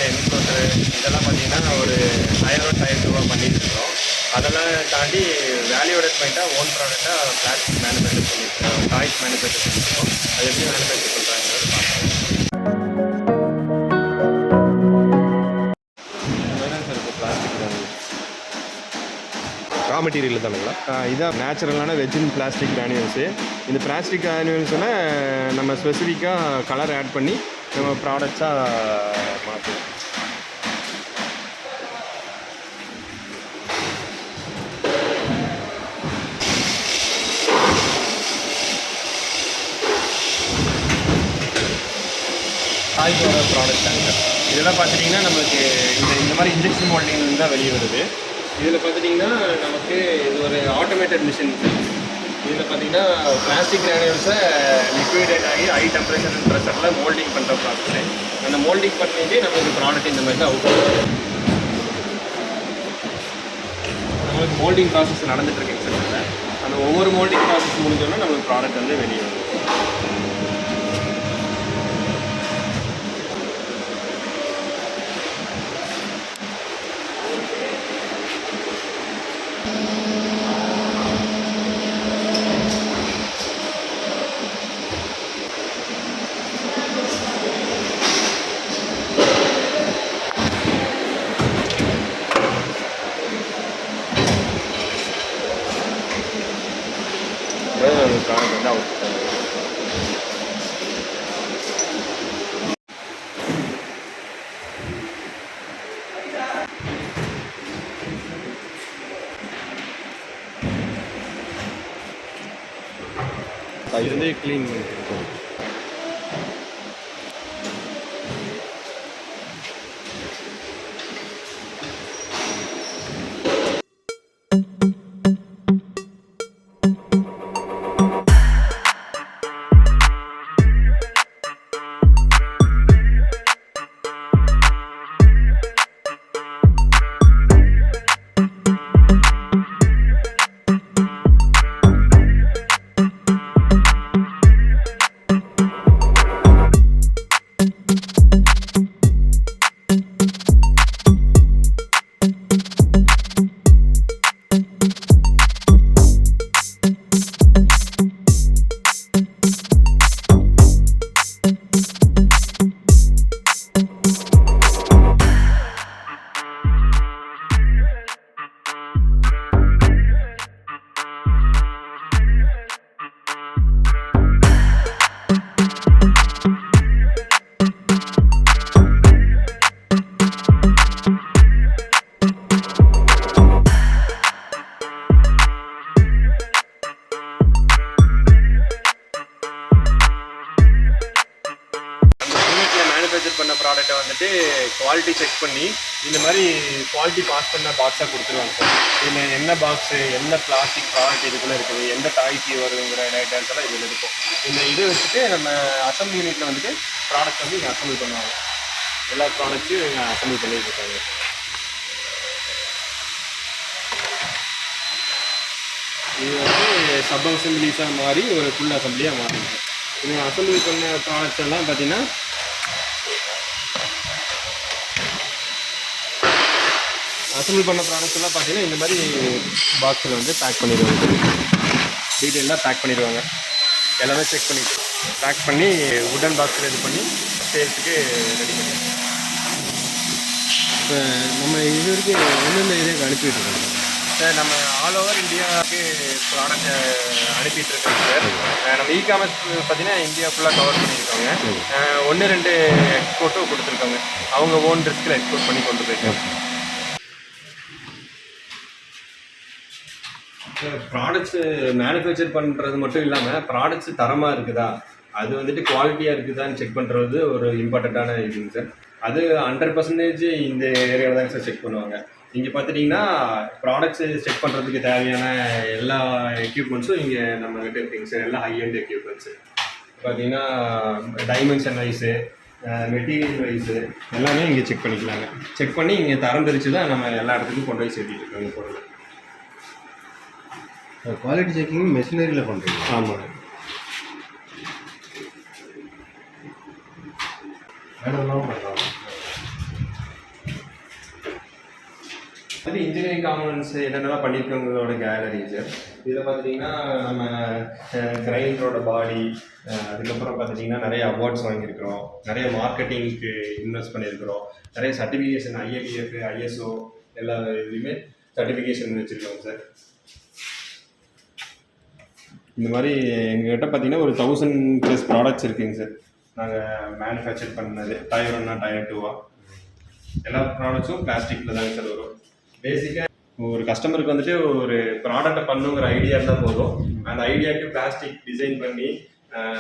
Encounter இதெல்லாம் பார்த்தீங்கன்னா ஒரு டயர் 1 டயர் 2 பண்ணிட்டுருக்கோம். அதெல்லாம் தாண்டி வேல்யூட பாயிண்ட்டாக ஓன் ப்ராடக்டாக பிளாஸ்டிக் மேனுஃபேக்சர் பண்ணியிருக்கோம், டாய்ஸ் மேனுஃபேக்சர் பண்ணியிருக்கோம். அது எப்படி மேனுஃபேக்சர் பண்ணுறாங்கிறது பார்க்கலாம். ரா மெட்டீரியல் தானுங்களா? இதான் நேச்சுரலான வெஜின் பிளாஸ்டிக் கிரானியூல்ஸு. இந்த பிளாஸ்டிக் கிரானியூல்ஸ்னா நம்ம ஸ்பெசிஃபிக்காக கலர் ஆட் பண்ணி நம்ம ப்ராடக்ட்ஸாக மாற்றுவோம். டாய்ஸோட ப்ராடக்ட் டேங்கர் இதெல்லாம் பார்த்துட்டிங்கன்னா நமக்கு இந்த மாதிரி இன்ஜெக்ஷன் மோல்டிங் தான் வெளியே வருது. இதில் பார்த்துட்டிங்கன்னா நமக்கு இது ஒரு ஆட்டோமேட்டட் மிஷின். இதில் பார்த்தீங்கன்னா பிளாஸ்டிக் கிரானியூல்ஸை லிக்விடேட் ஆகி ஹை டெம்பரேச்சர் அண்ட் ப்ரெஷரில் மோல்டிங் பண்ணுற ப்ராசஸ். அந்த மோல்டிங் பண்ணிட்டு நமக்கு ப்ராடக்ட் இந்த மாதிரி தான் அவுட் ஆகும். நம்மளுக்கு மோல்டிங் ப்ராசஸ் நடந்துகிட்ருக்கு சார். அந்த ஒவ்வொரு மோல்டிங் ப்ராசஸ் முடிஞ்சோன்னா நம்மளுக்கு ப்ராடக்ட் வந்து வெளியே வரும். ப்ராடக்ட் வந்து அவுட் இது வந்து க்ளீன் பண்ணிருக்கோம். மேனுஃபேக்சர் பண்ண ப்ராடக்ட்டை வந்துட்டு குவாலிட்டி செக் பண்ணி இந்த மாதிரி குவாலிட்டி பாஸ் பண்ண பாக்ஸாக கொடுத்துருவாங்க சார். இதில் என்ன பாக்ஸு, என்ன பிளாஸ்டிக் ப்ராடக்ட் இதுக்குள்ளே இருக்குது, எந்த டாய்க்கு வருங்கிற டேட்டாஸ் எல்லாம் இதில் இருக்கும். இந்த இதை வச்சுட்டு நம்ம அசம்பிளி யூனிட்டில் வந்துட்டு ப்ராடக்ட் வந்து இங்கே அசம்பிள் பண்ணுவாங்க. எல்லா ப்ராடக்ட்ஸையும் இங்கே அசம்பிள் பண்ணிட்டு இருக்காங்க. இது வந்து சப் அசம்பிளிஸாக மாறி ஒரு ஃபுல் அசம்பிளியாக மாறிடுது. இது அசம்பிள் பண்ண ப்ராடக்ட்ஸ் எல்லாம் பார்த்தீங்கன்னா அசம்பிள் பண்ண ப்ராடக்ட்ஸ் எல்லாம் பார்த்தீங்கன்னா இந்த மாதிரி பாக்ஸில் வந்து பேக் பண்ணிடுவாங்க. டீட்டெயிலாக பேக் பண்ணிடுவாங்க. எல்லாமே செக் பண்ணிட்டு பேக் பண்ணி உடன் பாக்ஸில் இது பண்ணி சேல்ஸுக்கு ரெடி பண்ணி இப்போ நம்ம இது வரைக்கும் எந்தெந்த ஏரியாவுக்கு அனுப்பிட்டு இருக்கோம் சார்? நம்ம ஆல் ஓவர் இந்தியாவுக்கு ப்ராடக்ட் அனுப்பிட்டு இருக்கோம் சார். நம்ம இ-காமர்ஸ் பார்த்தீங்கன்னா இந்தியா ஃபுல்லாக கவர் பண்ணியிருக்காங்க. 1-2 எக்ஸ்போர்ட்டும் கொடுத்துருக்காங்க. அவங்க ஓன் ரிஸ்கில் எக்ஸ்போர்ட் பண்ணி கொண்டு போயிருக்காங்க. ப்ராடக்ட்ஸு மேனுஃபேக்சர் பண்ணுறது மட்டும் இல்லாமல் ப்ராடக்ட்ஸு தரமாக இருக்குதா, அது வந்துட்டு குவாலிட்டியாக இருக்குதான்னு செக் பண்ணுறது ஒரு இம்பார்ட்டண்ட்டான இதுங்க சார். அது 100% இந்த ஏரியாவில் தாங்க சார் செக் பண்ணுவாங்க. இங்கே பார்த்துட்டிங்கன்னா ப்ராடக்ட்ஸு செக் பண்ணுறதுக்கு தேவையான எல்லா எக்யூப்மெண்ட்ஸும் இங்கே நம்மகிட்ட இருக்குங்க சார். எல்லாம் ஹை எண்ட் எக்யூப்மெண்ட்ஸு பார்த்தீங்கன்னா டைமென்ஷன் வைஸு, மெட்டீரியல் வைஸு எல்லாமே இங்கே செக் பண்ணிக்கலாங்க. செக் பண்ணி இங்கே தரம் தெரிச்சு தான் நம்ம எல்லா இடத்துக்கும் கொண்டு போய் சேர்த்திட்டு இருக்கோங்க பொருள். குவாலிட்டி செக்கிங் மெஷினரியில் பண்ணுறீங்க? ஆமாங்க. வேணும்லாம் பண்ணுறாங்க. அது இன்ஜினியரிங் காம்பனன்ட்ஸ் என்னென்னலாம் பண்ணியிருக்கவங்களோட கேலரி சார். இதில் பார்த்துட்டிங்கன்னா நம்ம கிரைண்டரோட பாடி, அதுக்கப்புறம் பார்த்துட்டிங்கன்னா நிறைய அவார்ட்ஸ் வாங்கியிருக்கிறோம், நிறைய மார்க்கெட்டிங்க்கு இன்வெஸ்ட் பண்ணியிருக்கிறோம், நிறைய சர்டிஃபிகேஷன் ஐஏடிஎஃப் ஐஎஸ்ஓ எல்லா இதுலேயுமே சர்டிஃபிகேஷன் வச்சுருக்கோம் சார். இந்த மாதிரி எங்ககிட்ட பார்த்தீங்கன்னா ஒரு 1000+ ப்ராடக்ட்ஸ் இருக்குங்க சார். நாங்கள் மேனுஃபேக்சர் பண்ணது டயர் 1 டயர் 2 எல்லா ப்ராடக்ட்ஸும் பிளாஸ்டிக்கில் தாங்க சார் வரும். பேசிக்காக ஒரு கஸ்டமருக்கு வந்துட்டு ஒரு ப்ராடக்டை பண்ணுங்கிற ஐடியா இருந்தால் போதும். அந்த ஐடியாவுக்கு பிளாஸ்டிக் டிசைன் பண்ணி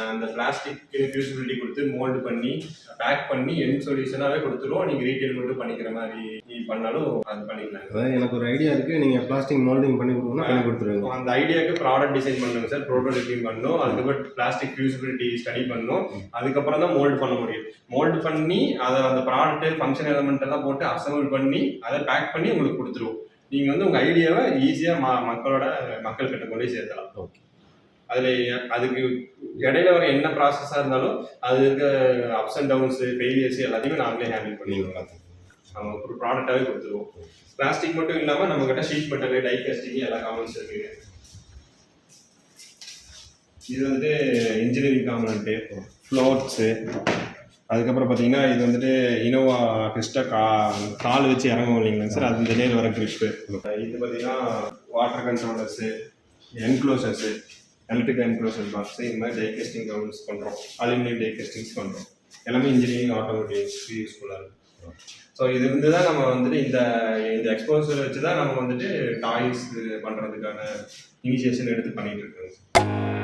அந்த பிளாஸ்டிக்கு ஃபியூசிபிலிட்டி கொடுத்து மோல்டு பண்ணி பேக் பண்ணி எண்ட் சொல்யூஷனாகவே கொடுத்துருவோம். நீங்கள் ரீட்டைல் மட்டும் பண்ணிக்கிற மாதிரி பண்ணாலும் அது பண்ணிக்கலாம். அதாவது எனக்கு ஒரு ஐடியா இருக்குது, நீங்கள் பிளாஸ்டிக் மோல்டிங் பண்ணி கொடுக்கணும்னா பண்ணி கொடுத்துருவீங்க. அந்த ஐடியாவுக்கு ப்ராடக்ட் டிசைன் பண்ணணும் சார், ப்ரோட்டோடைப்பிங் பண்ணணும், அதுக்கப்புறம் பிளாஸ்டிக் ஃபியூசிபிலிட்டி ஸ்டடி பண்ணணும், அதுக்கப்புறம் தான் மோல்டு பண்ண முடியும். மோல்டு பண்ணி அதை அந்த ப்ராடக்ட்டு ஃபங்க்ஷன் எலமெண்ட் எல்லாம் போட்டு அசம்பிள் பண்ணி அதை பேக் பண்ணி உங்களுக்கு கொடுத்துருவோம். நீங்கள் வந்து உங்கள் ஐடியாவை ஈஸியாக மக்கள்கிட்ட கொண்டு போய் சேர்த்தலாம். ஓகே. அதில் அதுக்கு இடையில வர என்ன ப்ராசஸாக இருந்தாலும் அது இருக்க அப்ஸ் அண்ட் டவுன்ஸு ஃபெயிலியர்ஸ் எல்லாத்தையுமே நாங்களே ஹேண்டில் பண்ணிடுவோம். அவங்க ஒரு ப்ராடக்டாகவே கொடுத்துருவோம். பிளாஸ்டிக் மட்டும் இல்லாமல் நம்மக்கிட்ட ஷீட் மெட்டல், டை காஸ்டிங் எல்லா காம்பனன்ட்ஸ் இருக்குங்க. இது வந்து இன்ஜினியரிங் காம்பனண்ட்டு, ஃப்ளோர்ஸு, அதுக்கப்புறம் பார்த்தீங்கன்னா இது வந்துட்டு இனோவா கிறிஸ்டா கால் வச்சு இறங்கும் இல்லைங்களா சார், அது இந்த நேர் வர கிரிப்பு. இது பார்த்தீங்கன்னா வாட்டர் கண்ட்ரோலர்ஸு, என்க்ளோசர்ஸு, எலக்ட்ரிக்கல் என்க்ளோசர் பாக்ஸு, இந்த மாதிரி டை காஸ்டிங் கவுன்ஸ் பண்ணுறோம், அலுமினியம் டை காஸ்டிங்ஸ் பண்ணுறோம். எல்லாமே இன்ஜினியரிங் ஆட்டோமேட்டிக்ஸ்க்கு யூஸ்ஃபுல்லாக இருக்கும். ஸோ இது வந்து தான் நம்ம வந்துட்டு இந்த எக்ஸ்போசர் வச்சு தான் நம்ம வந்துட்டு டாய்ஸ் பண்ணுறதுக்கான இனிஷியேஷன் எடுத்து பண்ணிகிட்டு இருக்கோம்.